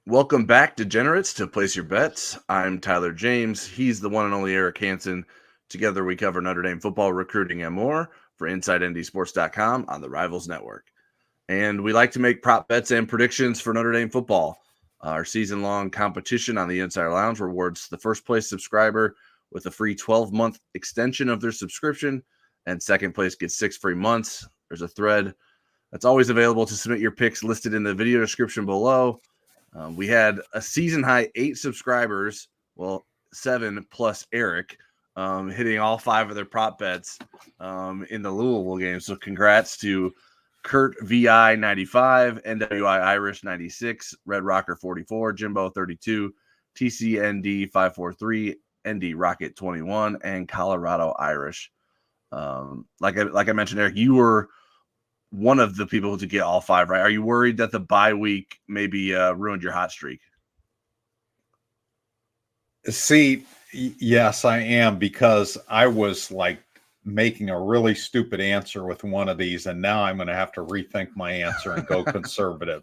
Welcome back, degenerates, to Place Your Bets. I'm Tyler James. He's the one and only Eric Hansen. Together, we cover Notre Dame football, recruiting, and more for InsideNDSports.com on the Rivals Network. And we like to make prop bets and predictions for Notre Dame football. Our season-long competition on the Insider Lounge rewards the first-place subscriber with a free 12-month extension of their subscription, and second place gets 6 free months. There's a thread that's always available to submit your picks listed in the video description below. We had a season-high 8 subscribers, 7 plus Eric, hitting all 5 of their prop bets in the Louisville game. So congrats to Kurt VI 95, NWI Irish 96, Red Rocker 44, Jimbo 32, TCND 543, ND Rocket 21, and Colorado Irish. Like I mentioned, Eric, you were one of the people to get all 5 right. Are you worried that the bye week maybe ruined your hot streak? See, yes, I am, because I was like making a really stupid answer with one of these, and now I'm going to have to rethink my answer and go conservative.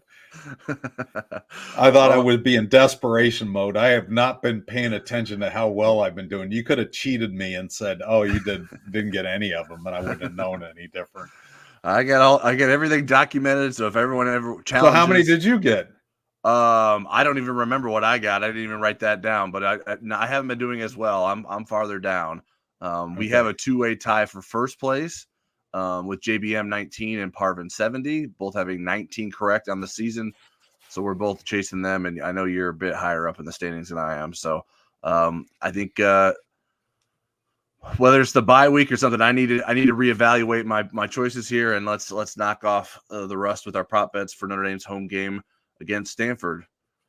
I thought I would be in desperation mode. I have not been paying attention to how well I've been doing. You could have cheated me and said, "Oh, you didn't get any of them," and I wouldn't have known any different. I get everything documented. So if everyone ever challenges, so how many did you get? I don't even remember what I got. I didn't even write that down, but I haven't been doing as well. I'm farther down. We have a 2-way tie for first place with JBM 19 and Parvin 70, both having 19 correct on the season. So we're both chasing them, and I know you're a bit higher up in the standings than I am. So I think whether it's the bye week or something, I need to reevaluate my choices here, and let's knock off the rust with our prop bets for Notre Dame's home game against Stanford.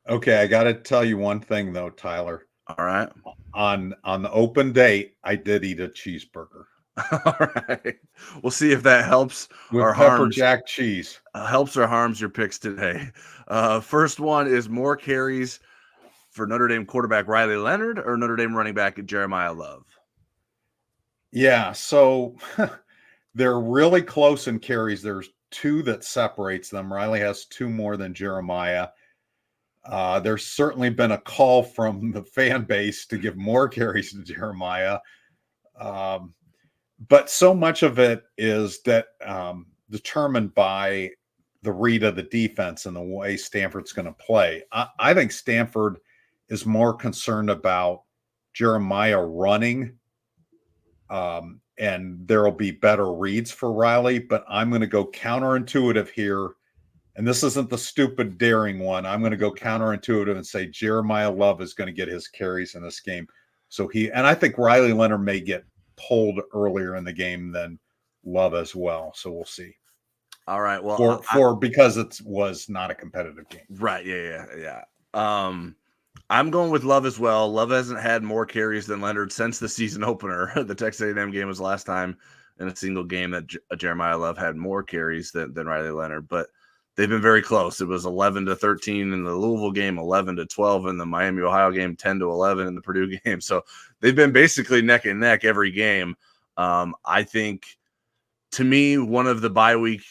Okay, I got to tell you one thing though, Tyler. All right. On the open date, I did eat a cheeseburger. All right. We'll see if that helps with or pepper harms. Jack cheese. Helps or harms your picks today. First one is more carries for Notre Dame quarterback Riley Leonard or Notre Dame running back Jeremiyah Love. Yeah, so they're really close in carries. There's 2 that separates them. Riley has 2 more than Jeremiyah. There's certainly been a call from the fan base to give more carries to Jeremiyah. But so much of it is that determined by the read of the defense and the way Stanford's going to play. I think Stanford is more concerned about Jeremiyah running, and there will be better reads for Riley, but I'm going to go counterintuitive here. And this isn't the stupid daring one. I'm going to go counterintuitive and say Jeremiyah Love is going to get his carries in this game. And I think Riley Leonard may get pulled earlier in the game than Love as well. So we'll see. All right. Well, because it was not a competitive game. Right. Yeah. I'm going with Love as well. Love hasn't had more carries than Leonard since the season opener. The Texas A&M game was the last time in a single game that Jeremiyah Love had more carries than Riley Leonard, but they've been very close. It was 11-13 in the Louisville game, 11-12 in the Miami, Ohio game, 10-11 in the Purdue game. So they've been basically neck and neck every game. I think, to me, one of the bye week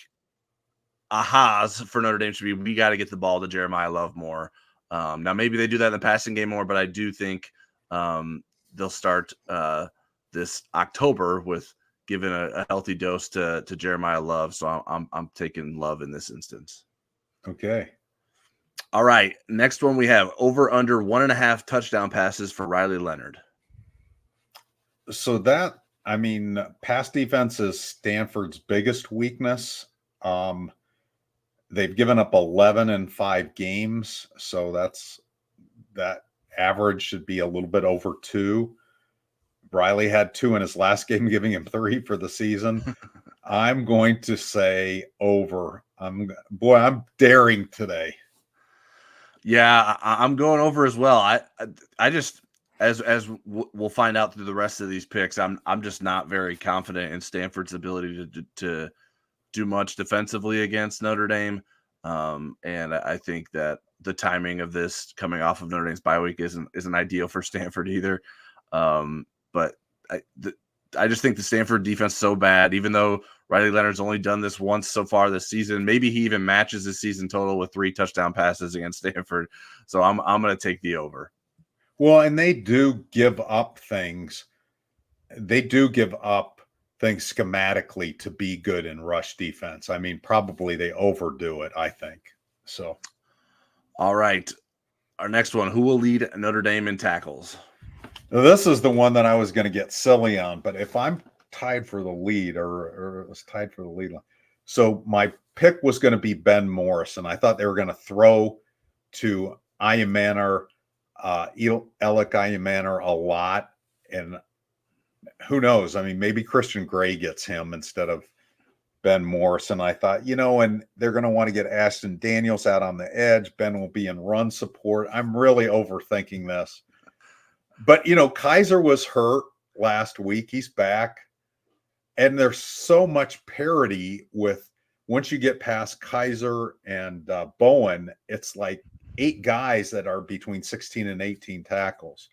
ahas for Notre Dame should be, we got to get the ball to Jeremiyah Love more. Now, maybe they do that in the passing game more, but I do think they'll start this October with giving a healthy dose to Jeremiyah Love. So I'm taking Love in this instance. Okay. All right. Next one we have over under 1.5 touchdown passes for Riley Leonard. So pass defense is Stanford's biggest weakness. They've given up 11 in 5 games, so that average should be a little bit over 2. Riley had 2 in his last game, giving him 3 for the season. I'm going to say over. I'm daring today. Yeah, I'm going over as well. I just, as we'll find out through the rest of these picks, I'm just not very confident in Stanford's ability to do much defensively against Notre Dame. And I think that the timing of this coming off of Notre Dame's bye week isn't ideal for Stanford either. But I just think the Stanford defense is so bad, even though Riley Leonard's only done this once so far this season. Maybe he even matches his season total with 3 touchdown passes against Stanford. So I'm going to take the over. Well, and they do give up things. They do give up things schematically to be good in rush defense. I mean, probably they overdo it, I think. So, all right. Our next one, who will lead Notre Dame in tackles? now this is the one that I was going to get silly on, but if I'm tied for the lead or it was tied for the lead, so my pick was going to be Ben Morris, and I thought they were going to throw to Ayamaner, Alec Ayamaner a lot, and who knows? I mean, maybe Christian Gray gets him instead of Ben Morris. And I thought, and they're going to want to get Ashton Daniels out on the edge. Ben will be in run support. I'm really overthinking this. But, Kaiser was hurt last week. He's back. And there's so much parity with once you get past Kaiser and Bowen, it's like 8 guys that are between 16 and 18 tackles.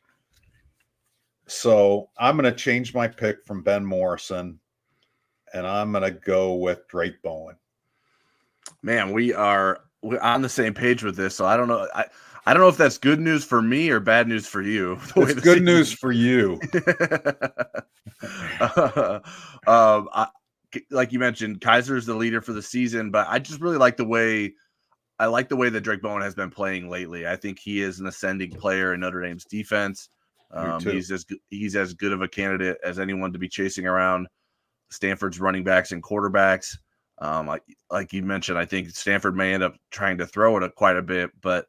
So I'm going to change my pick from Ben Morrison, and I'm going to go with Drake Bowen. Man, we're on the same page with this. So I don't know. I don't know if that's good news for me or bad news for you. It's good news for you. Like you mentioned, Kaiser's the leader for the season, but I just really like the way that Drake Bowen has been playing lately. I think he is an ascending player in Notre Dame's defense. He's as good of a candidate as anyone to be chasing around Stanford's running backs and quarterbacks. Like you mentioned, I think Stanford may end up trying to throw it quite a bit, but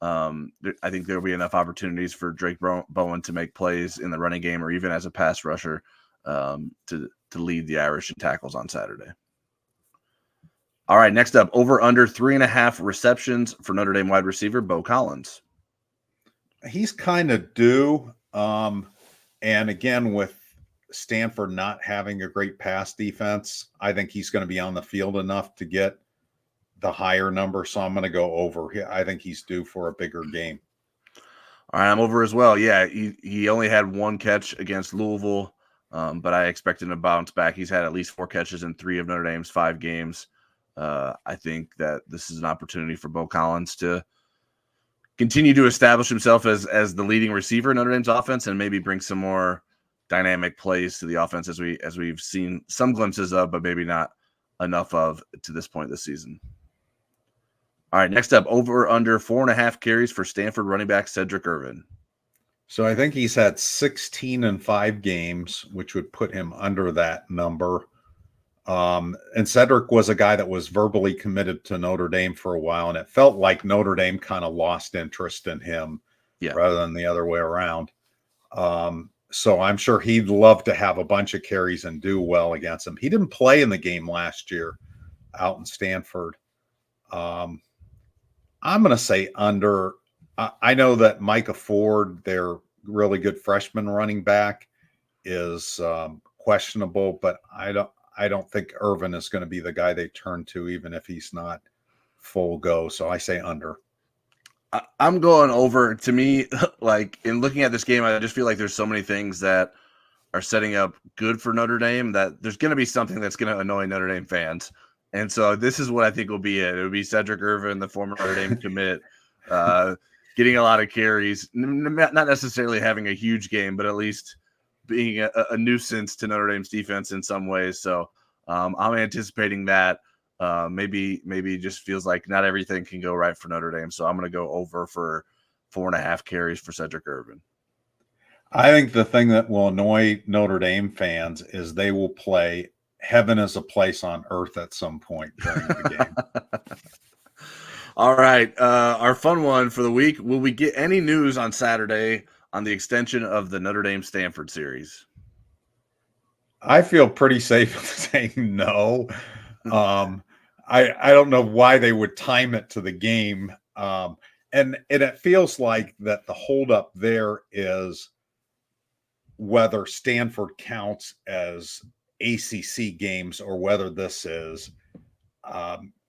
I think there'll be enough opportunities for Drake Bowen to make plays in the running game or even as a pass rusher to lead the Irish in tackles on Saturday. All right, next up, over under 3.5 receptions for Notre Dame wide receiver Beaux Collins. He's kind of due. And again, with Stanford not having a great pass defense, I think he's going to be on the field enough to get the higher number. So I'm going to go over. I think he's due for a bigger game. All right, I'm over as well. Yeah, he only had 1 catch against Louisville, but I expect him to bounce back. He's had at least 4 catches in 3 of Notre Dame's 5 games. I think that this is an opportunity for Beaux Collins to continue to establish himself as the leading receiver in Notre Dame's offense and maybe bring some more dynamic plays to the offense as we've seen some glimpses of, but maybe not enough of to this point this season. All right, next up, over under 4.5 carries for Stanford running back Sedrick Irvin. So I think he's had 16 in 5 games, which would put him under that number. And Sedrick was a guy that was verbally committed to Notre Dame for a while, and it felt like Notre Dame kind of lost interest in him rather than the other way around. So I'm sure he'd love to have a bunch of carries and do well against him. He didn't play in the game last year out in Stanford. I'm going to say under. I know that Micah Ford, their really good freshman running back, is questionable, but I don't think Irvin is going to be the guy they turn to, even if he's not full go. So I say under. I'm going over. To me, like in looking at this game, I just feel like there's so many things that are setting up good for Notre Dame that there's going to be something that's going to annoy Notre Dame fans. And so this is what I think will be it. It will be Sedrick Irvin, the former Notre Dame commit, getting a lot of carries, not necessarily having a huge game, but at least being a nuisance to Notre Dame's defense in some ways. So I'm anticipating that. Maybe it just feels like not everything can go right for Notre Dame. So I'm going to go over for 4.5 carries for Sedrick Irvin. I think the thing that will annoy Notre Dame fans is they will play heaven is a place on earth at some point during the game. All right. Our fun one for the week. Will we get any news on Saturday on the extension of the Notre Dame Stanford series? I feel pretty safe saying no. I don't know why they would time it to the game. And it feels like that the holdup there is whether Stanford counts as ACC games or whether this is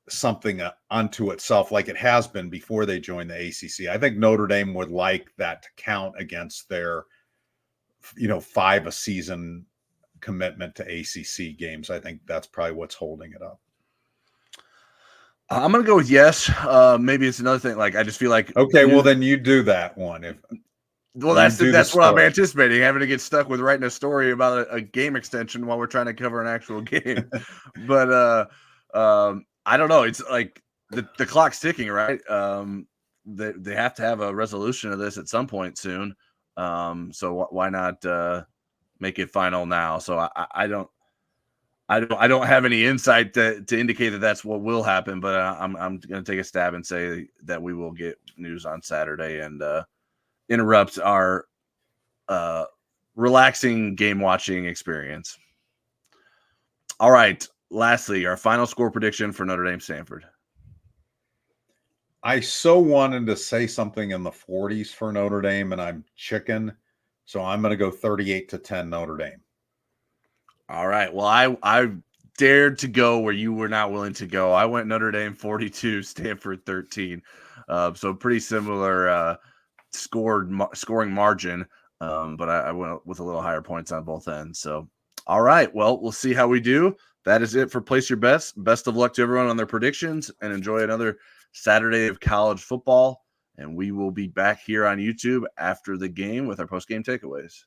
something unto itself like it has been before they joined the ACC. I think Notre Dame would like that to count against their, 5 a season commitment to ACC games. I think that's probably what's holding it up. I'm going to go with yes. Maybe it's another thing. Like, I just feel like, okay, well then you do that one. That's what I'm anticipating, having to get stuck with writing a story about a game extension while we're trying to cover an actual game. But I don't know. It's like the clock's ticking, right? They have to have a resolution of this at some point soon. So why not make it final now? So I don't have any insight to indicate that that's what will happen, but I'm going to take a stab and say that we will get news on Saturday and interrupt our relaxing game watching experience. All right. Lastly, our final score prediction for Notre Dame Stanford. I so wanted to say something in the 40s for Notre Dame, and I'm chicken. So I'm going to go 38-10 Notre Dame. All right. Well, I dared to go where you were not willing to go. I went Notre Dame 42, Stanford 13. So pretty similar scoring margin, but I went with a little higher points on both ends. So, all right. Well, we'll see how we do. That is it for Place Your Bets. Best of luck to everyone on their predictions, and enjoy another Saturday of college football. And we will be back here on YouTube after the game with our post-game takeaways.